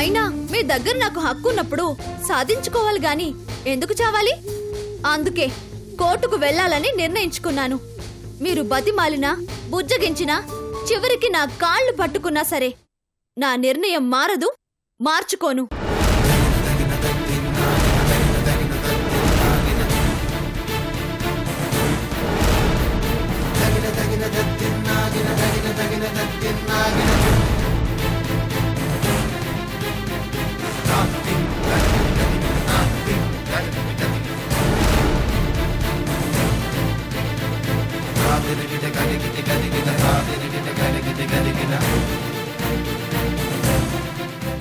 అయినా మీ దగ్గర నాకు హక్కు ఉన్నప్పుడు సాధించుకోవాలి గాని ఎందుకు చావాలి? అందుకే కోర్టుకు వెళ్లాలని నిర్ణయించుకున్నాను. మీరు బతిమాలినా బుజ్జగించినా చివరికి నా కాళ్ళు పట్టుకున్నా సరే నా నిర్ణయం మారదు, మార్చుకోను.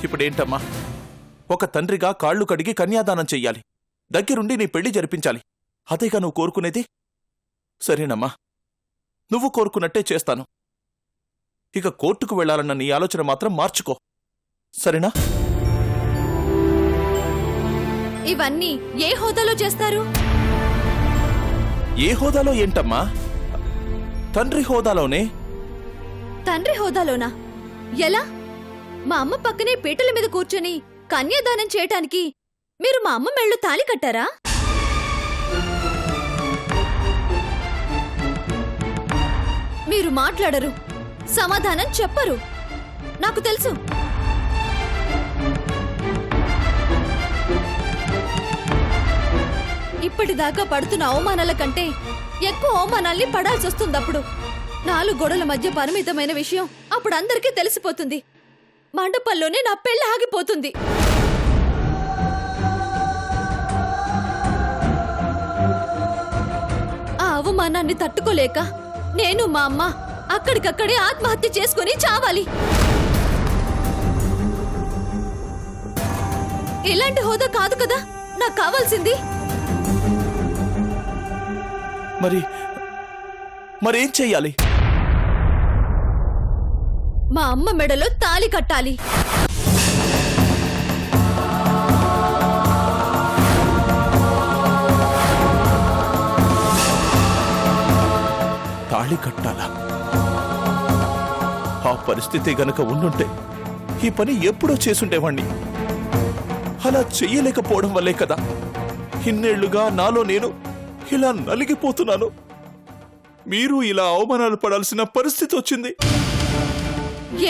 ఇప్పుడేంటమ్మా? ఒక తండ్రిగా కాళ్లు కడిగి కన్యాదానం చెయ్యాలి, దగ్గరుండి నీ పెళ్లి జరిపించాలి. అదేగా నువ్వు కోరుకునేది? సరేనమ్మా, నువ్వు కోరుకున్నట్టే చేస్తాను. ఇక కోర్టుకు వెళ్లాలన్న నీ ఆలోచన మాత్రం మార్చుకో, సరేనా? ఇవన్నీ ఏ హోదాలో చేస్తారు? ఏ హోదాలో ఏంటమ్మా? తండ్రి హోదాలోనే. తండ్రి హోదాలోనా? ఎలా? మా అమ్మ పక్కనే పీటల మీద కూర్చొని కన్యాదానం చేయటానికి మీరు మా అమ్మ మెళ్ళు తాళి కట్టారా? మీరు మాట్లాడరు, సమాధానం చెప్పరు, నాకు తెలుసు. ఇప్పటిదాకా పడుతున్న అవమానాల కంటే ఎక్కువ అవమానాల్ని పడాల్సొస్తుందప్పుడు. 4 గోడల మధ్య పరిమితమైన విషయం అప్పుడు అందరికీ తెలిసిపోతుంది. మండపంలోనే నా పెళ్లి ఆగిపోతుంది. ఆ అవమానాన్ని తట్టుకోలేక నేను మా అమ్మ అక్కడికక్కడే ఆత్మహత్య చేసుకుని చావాలి. ఇలాంటి హోదా కాదు కదా నాకు కావాల్సింది. మరేం చెయ్యాలి? మా అమ్మ మెడలో తాళి కట్టాలి. తాళి కట్టాలా? ఆ పరిస్థితి గనక ఉండుంటే ఈ పని ఎప్పుడో చేసుండేవాణ్ణి. అలా చెయ్యలేకపోవడం వల్లే కదా ఇన్నేళ్లుగా నాలో నేను ఇలా నలిగిపోతున్నాను. మీరు ఇలా అవమానాలు పడాల్సిన పరిస్థితి వచ్చింది.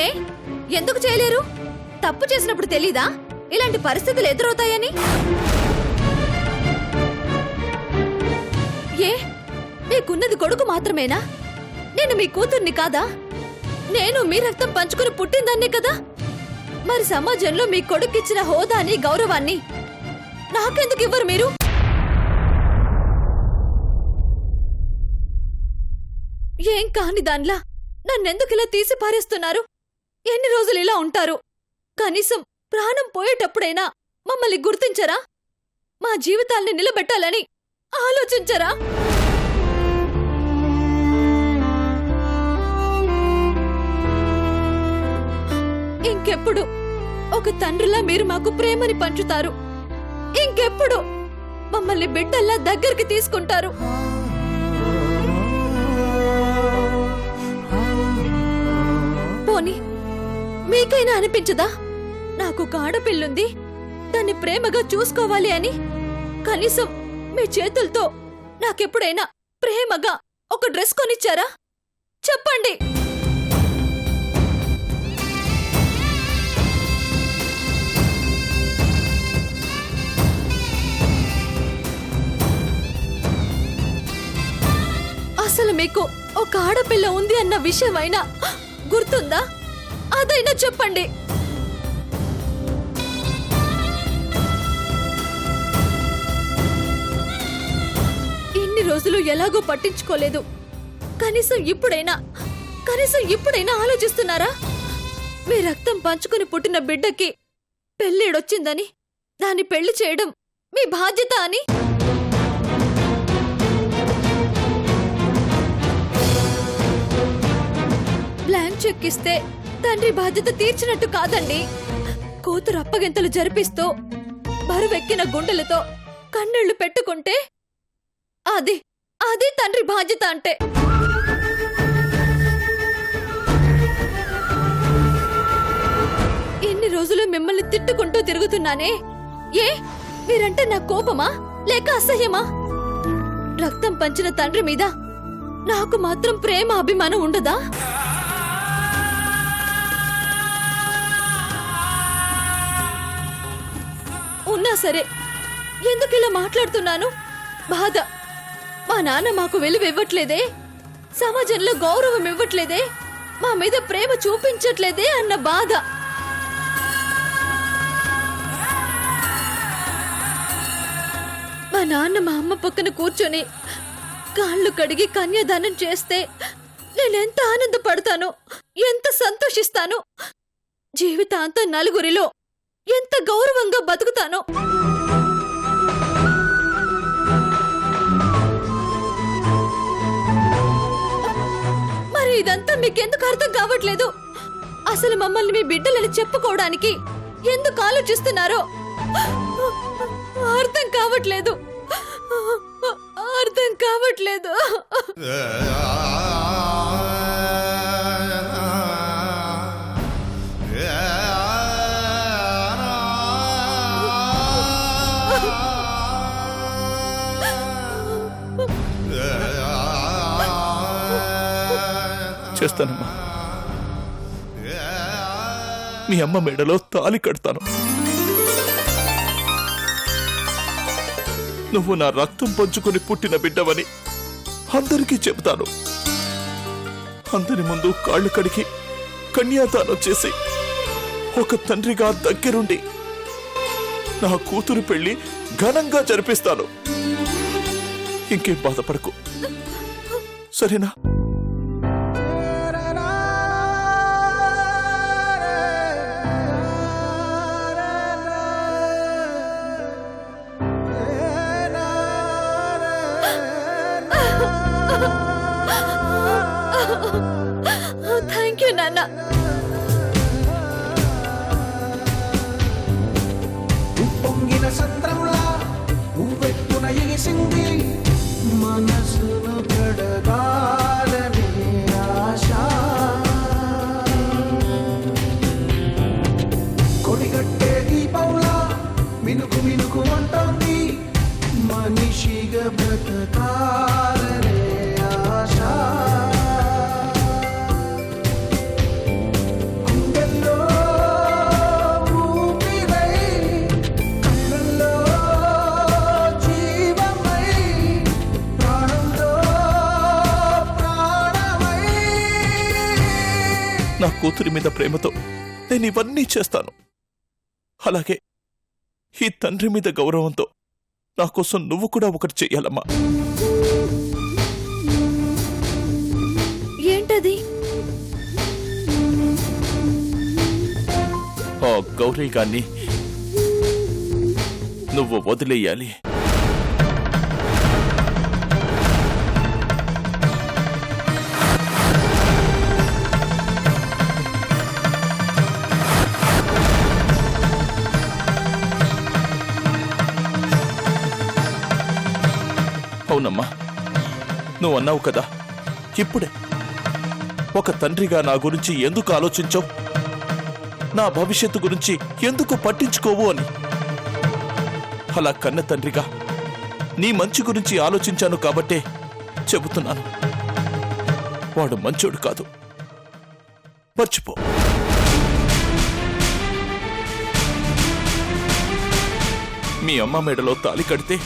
ఏ ఎందుకు చేయలేరు? తప్పు చేసినప్పుడు తెలీదా ఇలాంటి పరిస్థితులు ఎదురవుతాయని? ఏ మీకున్నది కొడుకు మాత్రమేనా? నేను మీ కూతుర్ని కాదా? నేను మీ రక్తం పంచుకుని పుట్టిందాన్నే కదా. మరి సమాజంలో మీ కొడుకిచ్చిన హోదాని గౌరవాన్ని నాకెందుకు ఇవ్వరు మీరు? ఏం కాని దాన్లా నన్నెందుకు ఇలా తీసి పారేస్తున్నారు? ఎన్ని రోజులు ఇలా ఉంటారు? కనీసం ప్రాణం పోయేటప్పుడైనా మమ్మల్ని గుర్తించరా? మా జీవితాల్ని నిలబెట్టాలని ఆలోచించరా? ఇంకెప్పుడు ఒక తండ్రిలా మీరు మాకు ప్రేమని పంచుతారు? ఇంకెప్పుడు మమ్మల్ని బిడ్డల్లా దగ్గరికి తీసుకుంటారు? పోనీ మీకైనా అనిపించదా నాకు ఒక ఆడపిల్లుంది, దాన్ని ప్రేమగా చూసుకోవాలి అని? కనీసం మీ చేతులతో నాకెప్పుడైనా ప్రేమగా ఒక డ్రెస్ కొనిచ్చారా? చెప్పండి. అసలు మీకు ఒక ఆడపిల్ల ఉంది అన్న విషయమైనా గుర్తుందా? అదైనా చెప్పండి. ఇన్ని రోజులు ఎలాగో పట్టించుకోలేదు. కనీసం ఇప్పుడైనా ఆలోచిస్తున్నారా? మీ రక్తం పంచుకుని పుట్టిన బిడ్డకి పెళ్ళిడొచ్చిందని దాన్ని పెళ్లి చేయడం మీ బాధ్యత అని? బ్లాంక్ చెక్ ఇస్తే తండ్రి బాధ్యత తీర్చినట్టు కాదండి. కూతురు అప్పగింతలు జరిపిస్తూ బరువెక్కిన గుండెలతో కన్నీళ్లు పెట్టుకుంటే అది తండ్రి బాధ్యత అంటే. ఇన్ని రోజులు రోజులు మిమ్మల్ని తిట్టుకుంటూ తిరుగుతున్నానే. ఏ మీరంటే నా కోపమా లేక అసహ్యమా? రక్తం పంచిన తండ్రి మీద నాకు మాత్రం ప్రేమ అభిమానం ఉండదా? ఉన్నా సరే ఎందుకు ఇలా మాట్లాడుతున్నాను? బాధ. మా నాన్న మాకు విలువ ఇవ్వట్లేదే, సమాజంలో గౌరవం ఇవ్వట్లేదే, మా మీద ప్రేమ చూపించట్లేదే అన్న బాధ. మా నాన్న మా అమ్మ పక్కన కూర్చొని కాళ్ళు కడిగి కన్యాదానం చేస్తే నేనెంత ఆనందపడతాను, ఎంత సంతోషిస్తాను, జీవితాంతం నలుగురిలో ఎంత గౌరవంగా బతుకుతాను. మరి ఇదంతా మీకెందుకు అర్థం కావట్లేదు? అసలు మమ్మల్ని మీ బిడ్డలని చెప్పుకోవడానికి ఎందుకు ఆలోచిస్తున్నారో అర్థం కావట్లేదు, అర్థం కావట్లేదు. చేస్తానమ్మా. మీ అమ్మ మెడలో తాళి కడతాను. నువ్వు నా రక్తం పంచుకొని పుట్టిన బిడ్డవని అందరికీ చెబుతాను. అందరి ముందు కాళ్ళు కడిగి కన్యాదానం చేసి ఒక తండ్రిగా దగ్గరుండి నా కూతురు పెళ్లి ఘనంగా జరిపిస్తాను. ఇంకేం బాధపడకు, సరేనా? థ్యాంక్ యూ నాన్న. పొంగిన సంద్రంలా ఉవ్వెత్తున ఎగిసింది మనసును కడగాలని ఆశ. కొడిగట్టే దీపంలా మినుకు మినుకు అంటోంది మనిషిగా బ్రతకాలనే ఆశ. నా కూతురి మీద ప్రేమతో నేను ఇవన్నీ చేస్తాను. అలాగే ఈ తండ్రి మీద గౌరవంతో నా కోసం నువ్వు కూడా ఒకటి చెయ్యాలమ్మా. ఏంటది? ఆ గౌరీ గాన్ని నువ్వు వదిలేయాలి. అవునమ్మా, నువ్వు అన్నావు కదా ఇప్పుడే, ఒక తండ్రిగా నా గురించి ఎందుకు ఆలోచించవు, నా భవిష్యత్తు గురించి ఎందుకు పట్టించుకోవు అని. అలా కన్న తండ్రిగా నీ మంచి గురించి ఆలోచించాను కాబట్టే చెబుతున్నాను. వాడు మంచోడు కాదు, మర్చిపో. మీ అమ్మ మెడలో తాళి కడితే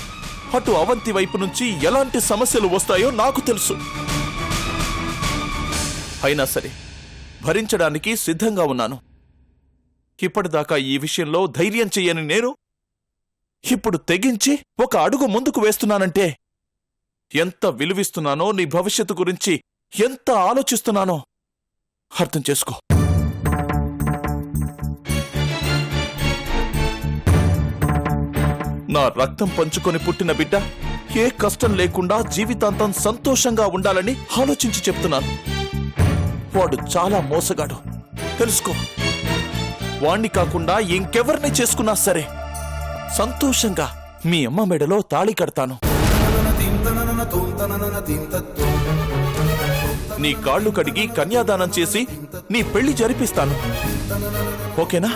అటు అవంతి వైపు నుంచి ఎలాంటి సమస్యలు వస్తాయో నాకు తెలుసు. అయినా సరే భరించడానికి సిద్ధంగా ఉన్నాను. ఇప్పటిదాకా ఈ విషయంలో ధైర్యం చెయ్యని నేను ఇప్పుడు తెగించి ఒక అడుగు ముందుకు వేస్తున్నానంటే ఎంత విలువిస్తున్నానో, నీ భవిష్యత్తు గురించి ఎంత ఆలోచిస్తున్నానో అర్థం చేసుకో. నా రక్తం పంచుకొని పుట్టిన బిడ్డ ఏ కష్టం లేకుండా జీవితాంతం సంతోషంగా ఉండాలని ఆలోచించి చెప్తున్నాను. వాడు చాలా మోసగాడు, తెలుసుకో. వాణ్ణి కాకుండా ఇంకెవరిని చేసుకున్నా సరే సంతోషంగా మీ అమ్మ మెడలో తాళి కడతాను. నీ కాళ్ళు కడిగి కన్యాదానం చేసి నీ పెళ్లి జరిపిస్తాను. ఓకేనా?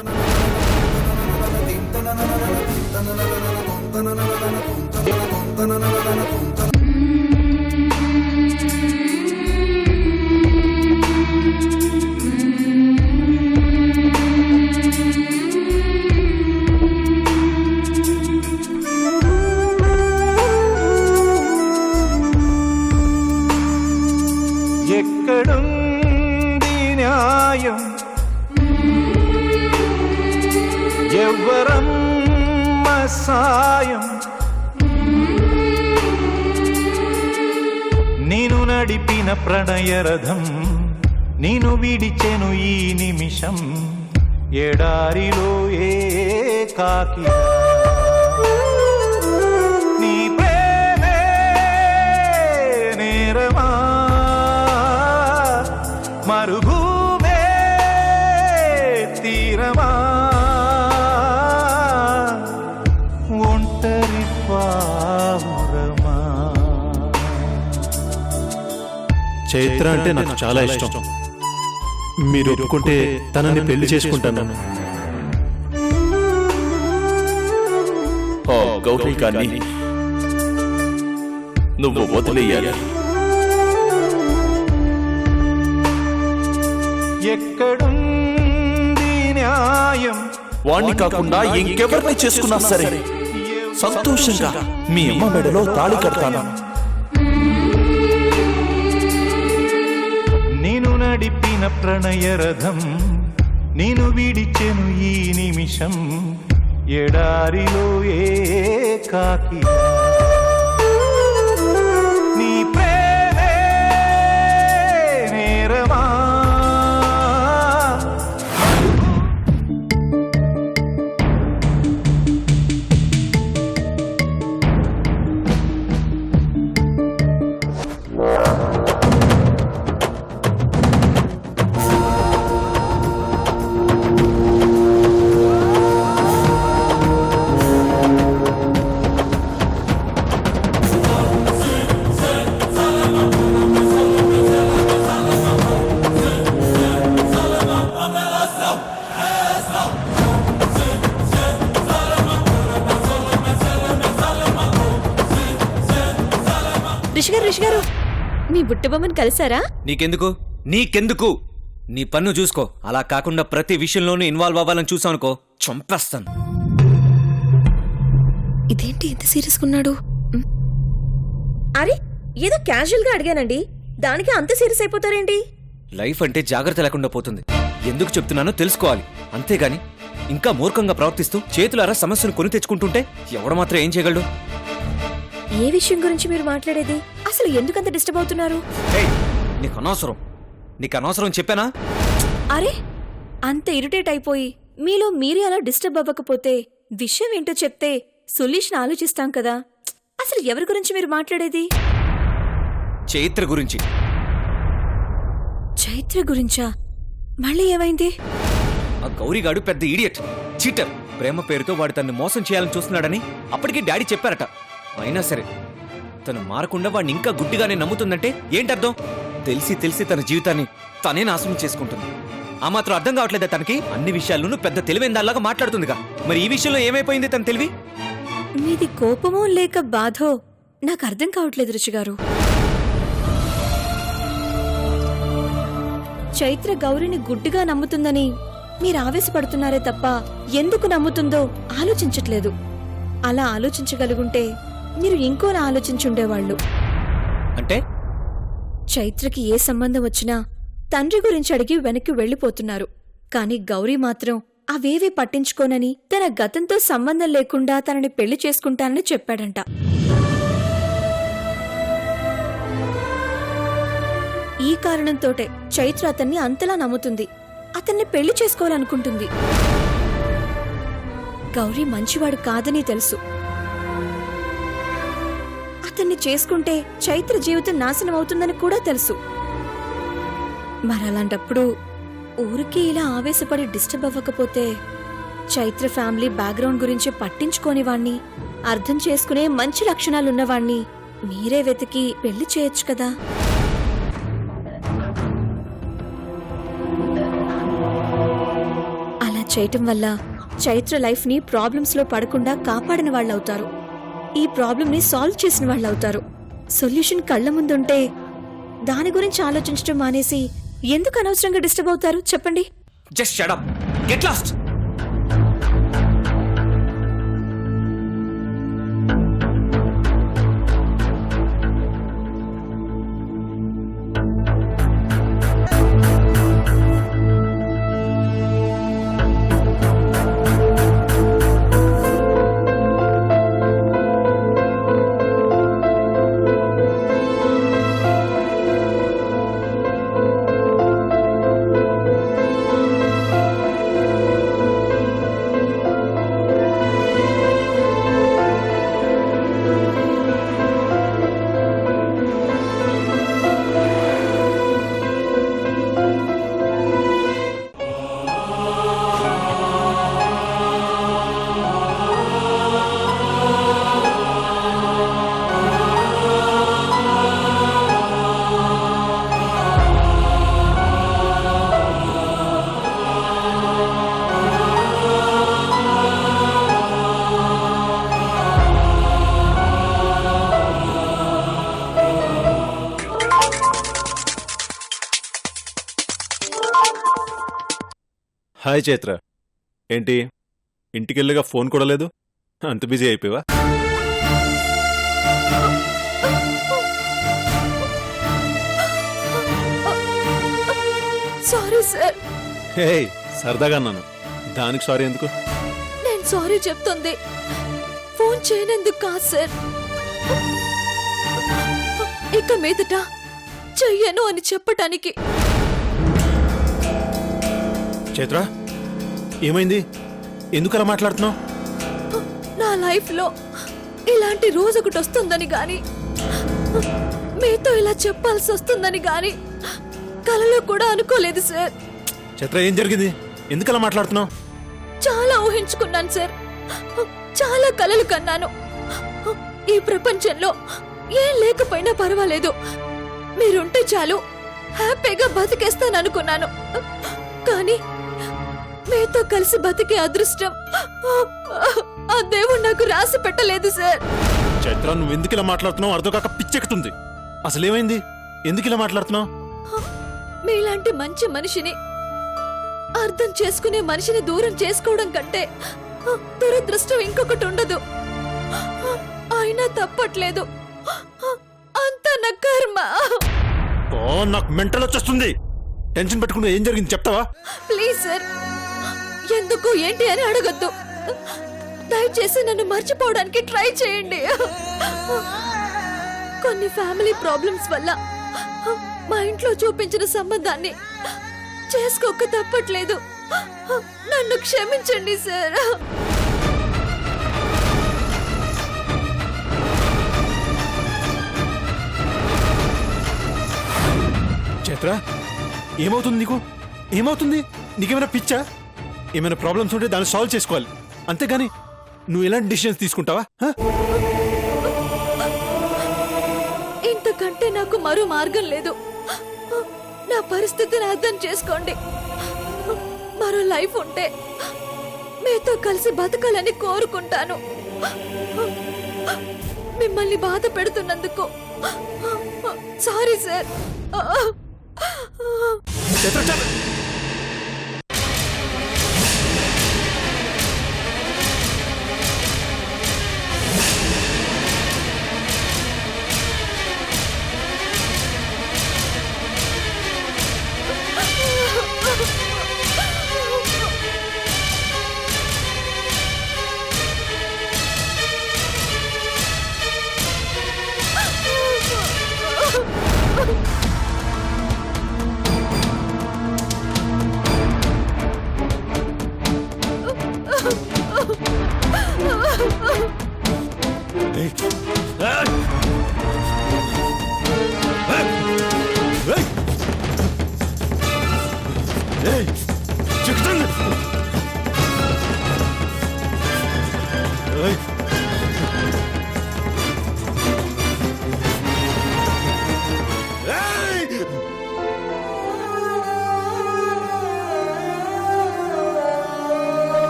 ఎక్కడుంది న్యాయం ఎవ్వరమ్మ సాయం నేను నడిపిన ప్రణయరథం నేను విడిచెను ఈ నిమిషం ఎడారిలో ఏకాకి నీ ప్రేమే నేరమా మరుభూమే తీరమా ఒంటరి పావురమా. చైత్ర అంటే నాకు చాలా ఇష్టం. మీరు ఒప్పుకుంటే తనని పెళ్లి చేసుకుంటాను. ఓ గౌరీ గాన్ని నువ్వు వదిలేయాలి. ఎక్కడుంది న్యాయం వాణ్ణి కాకుండా ఇంకెవరిని చేసుకున్నా సరే సంతోషంగా మీ అమ్మ మెడలో తాళి కడతాను. నేను నడిపిన ప్రణయరథం నేను విడిచెను ఈ నిమిషం ఎడారిలో ఏకాకి నీ ప్రేమే నేరమా రిషి గారు మీ బుట్టబొమ్మని కలిసారా? నీకెందుకు నీ పన్ను చూసుకో. అలా కాకుండా ప్రతి విషయంలోనూ ఇన్వాల్వ్ అవ్వాలని చూసానుకో చంపేస్తాను. ఇదేంటి ఎంత సీరియస్గా ఉన్నాడు? అరే ఏదో క్యాజువల్ గా అడిగానండి, దానికి అంత సీరియస్ అయిపోతారేంటి? లైఫ్ అంటే జాగ్రత్త లేకుండా పోతుంది. ఎందుకు చెప్తున్నానో తెలుసుకోవాలి. అంతేగాని ఇంకా మూర్ఖంగా ప్రవర్తిస్తూ చేతులారా సమస్యను కొని తెచ్చుకుంటుంటే ఎవడ మాత్రం ఏం చేయగలడు? ఏ విషయం గురించి మీరు మాట్లాడేది? అసలు ఎందుకంత డిస్టర్బ్ అవుతున్నారు? ఏయ్, నీకు అనవసరం చెప్పానా? అరే అంత ఇరిటేట్ అయిపోయి మీలో మీరే అలా డిస్టర్బ్ అవ్వకపోతే విషయం ఏంటో చెప్తే సొల్యూషన్ ఆలోచిస్తాం కదా. అసలు ఎవరి గురించి మీరు మాట్లాడేది? చైత్ర గురించి. చైత్ర గురించా? మళ్ళీ ఏమైంది? ఆ గౌరీగాడు పెద్ద ఇడియట్, చీటర్. ప్రేమ పేరుతో వాడు తన్ని మోసం చేయాలని చూస్తున్నాడని అప్పటికి డాడీ చెప్పారట. అయినా సరే తను మారకుండా వాడిని ఇంకా గుడ్డిగానే నమ్ముతుందంటే ఏంటర్థం? తెలిసి తెలిసి తన జీవితాన్ని తనే నాశనం చేసుకుంటుంది. ఆ మాత్రం అర్థం కావట్లేదా తనకి? అన్ని విషయాల్లోనూ పెద్ద తెలివైన దానిలాగా మాట్లాడుతుందిగా. మరి ఈ విషయంలో ఏమైపోయింది తన తెలివి? మీది కోపమో లేక బాధో నాకు అర్థం కావట్లేదు రుచిగారు. చైత్ర గౌరిని గుడ్డిగా నమ్ముతుందని మీరు ఆవేశపడుతున్నారే తప్ప ఎందుకు నమ్ముతుందో ఆలోచించట్లేదు. అలా ఆలోచించగలుగుంటే మీరు ఇంకోలా ఆలోచించుండేవాళ్లు. అంటే చైత్రకి ఏ సంబంధం వచ్చినా తండ్రి గురించి అడిగి వెనక్కి వెళ్లిపోతున్నారు. కాని గౌరీ మాత్రం అవేవీ పట్టించుకోనని తన గతంతో సంబంధం లేకుండా తనని పెళ్లి చేసుకుంటానని చెప్పాడంట. ఈ కారణంతోటే చైత్ర అతన్ని అంతలా నమ్ముతుంది, అతన్ని పెళ్లి చేసుకోవాలనుకుంటుంది. గౌరీ మంచివాడు కాదని తెలుసు. అతన్ని చేసుకుంటే చైత్ర జీవితం నాశనం అవుతుందని కూడా తెలుసు. మరలాంటప్పుడు ఊరికి ఇలా ఆవేశపడి డిస్టర్బ్ అవ్వకపోతే చైత్ర ఫ్యామిలీ బ్యాక్గ్రౌండ్ గురించి పట్టించుకోని వాణ్ణి, అర్థం చేసుకునే మంచి లక్షణాలున్నవాణ్ణి మీరే వెతికి పెళ్లి చేయొచ్చు కదా. అలా చేయటం వల్ల చైత్ర లైఫ్ ని ప్రాబ్లమ్స్ లో పడకుండా కాపాడిన వాళ్ళవుతారు. ఈ ప్రాబ్లమ్ ని సాల్వ్ చేసిన వాళ్ళవుతారు. సొల్యూషన్ కళ్ళ ముందుంటే దాని గురించి ఆలోచించడం మానేసి ఎందుకు అనవసరంగా డిస్టర్బ్ అవుతారు చెప్పండి. Just shut up, get lost. Hi Chaitra, ఏంటి ఇంటికెళ్ళగా ఫోన్ కూడా లేదు? అంత బిజీ అయిపోయావా? Sorry sir. హే, సరదాగా అన్నాను, దానికి సారీ ఎందుకు? నేను సారీ చెప్తుంది ఫోన్ చేయనందుకు కాదు సార్. ఇక మీదట చెయ్యను అని చెప్పటానికి. చైత్ర, ఏమైంది? ఎందుకు అలా మాట్లాడుతున్నావు? నా లైఫ్ లో ఇలాంటి రోజు ఒకటి వస్తుందని గాని మీతో ఇలా చెప్పాల్సి వస్తుందని గాని కలలో కూడా అనుకోలేదు సార్. చైత్ర, ఏం జరిగింది? ఎందుకు అలా మాట్లాడుతున్నావు? చాలా ఊహించుకున్నాను సార్, చాలా కలలు కన్నాను. ఈ ప్రపంచంలో ఏం లేకపోయినా పర్వాలేదు, మీరుంటే చాలు హ్యాపీగా బతికేస్తాననుకున్నాను. కానీ మీతో కలిసి బతికే అదృష్టం ఆ దేవుడు నాకు రాసి పెట్టలేదు సార్. చైత్ర, నువ్వు ఎందుకు ఇలా మాట్లాడుతున్నావు? అర్థం కాక పిచ్చెక్కుతుంది. అసలేమైంది? ఎందుకు ఇలా మాట్లాడుతున్నావు? మీలాంటి మంచి మనిషిని, అర్థం చేసుకునే మనిషిని దూరం చేసుకోవడం కంటే దురదృష్టం ఇంకొకటి ఉండదు. అయినా తప్పట్లేదు, అంతా నా కర్మ. ఓ, నాకు మెంటల్ వచ్చేస్తుంది. టెన్షన్ పెట్టుకుని ఏం జరిగింది చెప్తావా? ప్లీజ్ సార్, ఎందుకు ఏంటి అని అడగద్దు. దయచేసి నన్ను మర్చిపోవడానికి ట్రై చేయండి. కొన్ని ఫ్యామిలీ ప్రాబ్లమ్స్ వల్ల మా ఇంట్లో చూపించిన సంబంధాన్ని చేసుకోక తప్పట్లేదు. నన్ను క్షమించండి సార్. చైత్ర, ఏమవుతుంది నీకు? ఏమవుతుంది? నీకేమైనా పిచ్చా? ఏమైనా ప్రాబ్లమ్స్ ఉంటే దాన్ని సాల్వ్ చేసుకోవాలి, అంతేగాని నువ్వు ఎలాంటి డిసిషన్స్ తీసుకుంటావా? ఇంతకంటే నాకు మరో మార్గం లేదు. నా పరిస్థితిని అర్థం చేసుకోండి. మరో లైఫ్ ఉంటే మీతో కలిసి బతకాలని కోరుకుంటాను. మిమ్మల్ని బాధ పెడుతున్నందుకు సారీ సార్. చైత్ర, చైత్ర!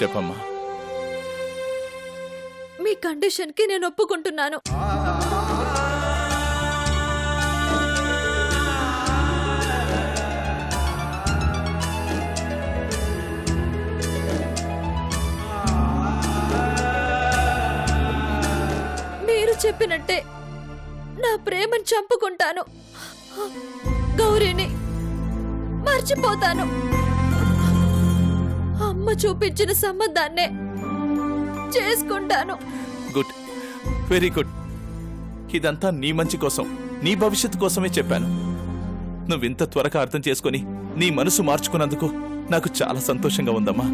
చెప్పమ్మా. మీ కండిషన్కి నేను ఒప్పుకుంటున్నాను. మీరు చెప్పినట్టే నా ప్రేమను చంపుకుంటాను. గౌరీని మర్చిపోతాను. అమ్మ చూపించిన సంబంధాన్నే చేసుకుంటాను. Good, very good. ఇదంతా నీ మంచి కోసం, నీ భవిష్యత్తు కోసమే చెప్పాను. నువ్వింత త్వరగా అర్థం చేసుకుని నీ మనసు మార్చుకున్నందుకు నాకు చాలా సంతోషంగా ఉందమ్మా.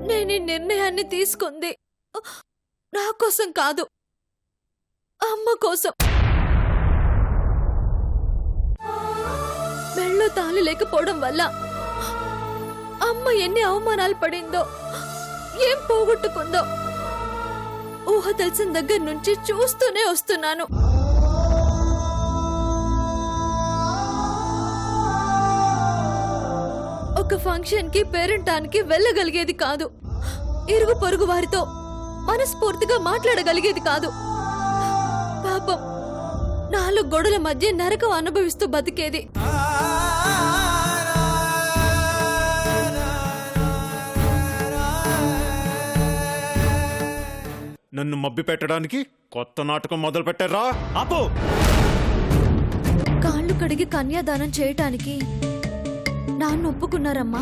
నేను ఈ నిర్ణయాన్ని తీసుకుంది నా కోసం కాదు, అమ్మ కోసం. మెళ్ళో తాళి లేకపోవడం వల్ల అమ్మ ఎన్ని అవమానాలు పడిందో, ఏం పోగొట్టుకుందో ఊహ తెలిసిన దగ్గర నుంచి చూస్తూనే వస్తున్నాను. ఒక ఫంక్షన్ కి పేరెంటానికి వెళ్ళగలిగేది కాదు, ఇరుగు పొరుగు వారితో మనస్ఫూర్తిగా మాట్లాడగలిగేది కాదు. పాపం 4 గోడల మధ్య నరకం అనుభవిస్తూ బతికేది. నన్ను మబ్బి పెట్టడానికి కొత్త నాటకం మొదలు పెట్టారా? ఆపు! కాళ్ళు కడిగి కన్యాదానం చేయటానికి నాన్న ఒప్పుకున్నారమ్మా.